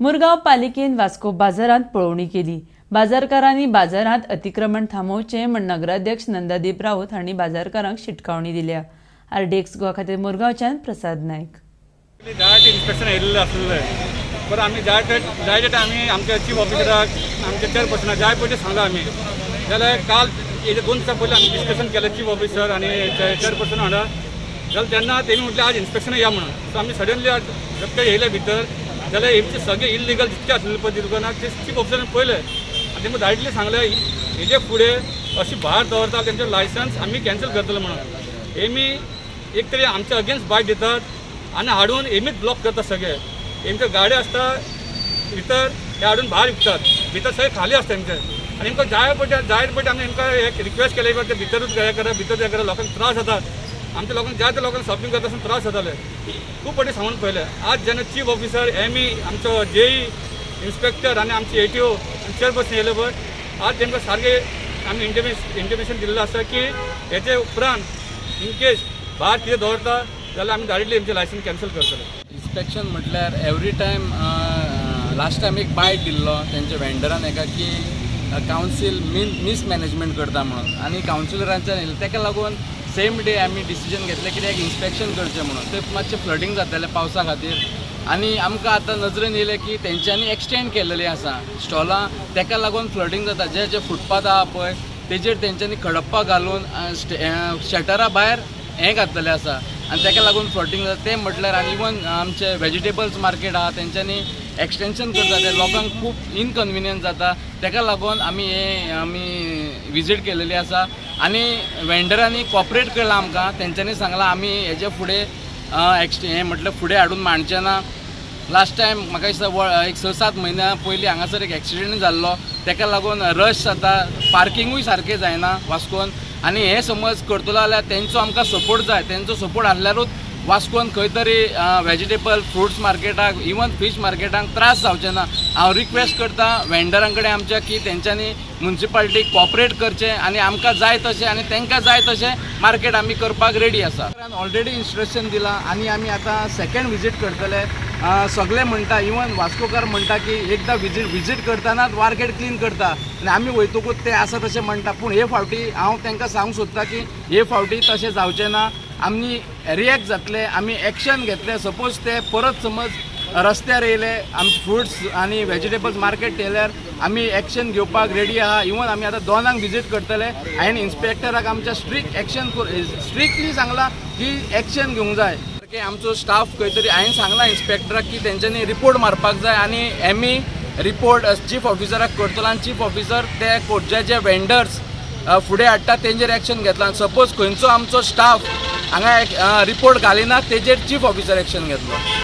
मुरगांव पालिकेन वास्को बाजारांत पळोवणी केली। बाजारकारांनी बाजारांत अतिक्रमण थांबोवचें म्हण नगराध्यक्ष नंदादीप राऊत हांणी बाजारकारांक शिटकावणी दिल्या। आरडीएक्स गोवा खातीर मुरगांवच्यान प्रसाद नायक। इन्स्पेक्शन येयल्लें आसलें पण आमी जाय टायमी आमच्या चीफ ऑफिसराक आमच्या चेअरपर्सनाक जाय पयलीं सांगला आमी जाल्यार काल हेजे 2 दिसां पयलीं आमी डिस्कशन केलें चीफ ऑफिसर आनी चेअरपर्सन वांगडा जाल्यार तेन्ना तेमी म्हटलें आज इन्स्पेक्शन या म्हणून। सो आमी सडनली झपके येयले भितर जाल्यार हेंचे सगळे इल्लिगल जितके आसलेले पळय दुकानां ते चीफ ऑफिसरान पळयले आनी तेमकां डायरेक्टली सांगलें हेजे फुडें अशी भायर दवरता तेंचें लायसन्स आमी कॅन्सल करतले म्हणून। हेमी एक तरी आमच्या अगेन्स्ट बायट दितात आनी हाडून हेमीच ब्लॉक करतात सगळे। हेंच्यो गाड्यो आसता भितर ते हाडून भायर विकतात, भितर सगळे खाली आसता तेंचे आनी हेंकां जाय पडटा आमी हेंकां एक रिक्वेस्ट केले ते भितरूच हे करा भितर हे करा लोकांक त्रास जाता। आमच्या लोकांक जाय त्या लोकांक शॉपिंग करता आसतना त्रास जाताले खूब फावटी सांगून पळयलें। आज जेन्ना चीफ ऑफिसर एमी आमचो जेई इन्स्पेक्टर आनी आमचे एटीओ आनी चेअरपर्सन येयले पळय आज तेंकां सारके आमी इंटिमेशन दिल्लें आसा की हेचे उपरांत इन केस भायर कितें दवरता जाल्यार आमी डायरेक्टली हेंचे लायसन्स कॅन्सल करतले। इन्स्पेक्शन म्हटल्यार एवरी टायम लास्ट टायम एक बायट दिल्लो तेंच्या वेंडरान एका की कावन्सील मिसमॅनेजमेंट करता म्हणून आनी कावन्सिलरांच्यान येयलें तेका लागून सेम डे आमी डिसिजन घेतलें कित्याक इन्स्पेक्शन करचें म्हणून। ते मातशें फ्लडींग जातालें पावसा खातीर आनी आमकां आतां नजरेन येयलें की तेंच्यांनी एक्सटेंड केल्लेलीं आसा स्टॉलां तेका लागून फ्लडींग जाता। जे फुटपाथ आहा पळय तेजेर तेंच्यांनी खडप्पा घालून शटरा भायर हें घातलेलें आसा आनी तेका लागून फ्लडींग जाता। तें म्हटल्यार आनी इवन आमचे वेजिटेबल्स मार्केट आहा तेंच्यांनी एक्सटेंशन करता ते लोकांक खूब इनकन्विनियन्स जाता। तेका लागून आमी विजीट केलेली आसा आनी वेंडरांनी कॉपरेट केलां आमकां। तेंच्यांनी सांगलां आमी हेजे फुडें हें म्हटल्यार फुडें हाडून मांडचें ना। लास्ट टायम म्हाका दिसता एक 6-7 म्हयन्या पयलीं हांगासर एक एक्सिडेंट जाल्लो तेका लागून रश जाता, पार्किंगूय सारकें जायना वास्कोन आनी हें समज करतलो जाल्यार तेंचो आमकां सपोर्ट जाय। तेंचो सपोर्ट आसल्यारूच वास्कोन खंय तरी वेजिटेबल फ्रुट्स मार्केटाक इवन फीश मार्केटाक त्रास जावचे ना। हांव रिक्वेस्ट करता वेंडरां कडेन आमच्या की तेंच्यांनी म्युनिसिपालिटीक कॉपरेट करचें आनी आमकां जाय तशें आनी तेंकां जाय तशें मार्केट आमी करपाक रेडी आसा। ऑलरेडी इन्स्ट्रक्शन दिलां आनी आमी आतां सेकेंड विजीट करतले। सगळे म्हणटा इवन वास्कोकार म्हणटा की एकदां विजीट करतानाच मार्केट क्लीन करता आनी आमी वयतकूच ते आसा तशें म्हणटा। पूण हे फावटी हांव तांकां सांगूंक सोदता की हे फावटी तशें जावचें ना। आमी रिएक्ट जातले, आमी एक्शन घेतले। सपोज ते परत समज रस्त्यार येयले आमचे फ्रुट्स आनी वेजिटेबल्स मार्केट येयल्यार आमी एक्शन घेवपाक रेडी आहा। इवन आमी आतां दोनांक विजीट करतले। हांवें इन्स्पेक्टराक आमच्या स्ट्रिक्टली सांगलां की एक्शन घेवंक जाय। आमचो स्टाफ खंय तरी हांवें सांगलां इन्स्पेक्टराक की तेंच्यांनी रिपोर्ट मारपाक जाय आनी एमी रिपोर्ट चीफ ऑफिसराक करतलो आनी चीफ ऑफिसर ते जे वेंडर्स फुडें हाडटा तेंचेर एक्शन घेतलो। सपोज खंयचो आमचो स्टाफ हांगा रिपोर्ट घालिना तेजेर चीफ ऑफिसर एक्शन घेतलो।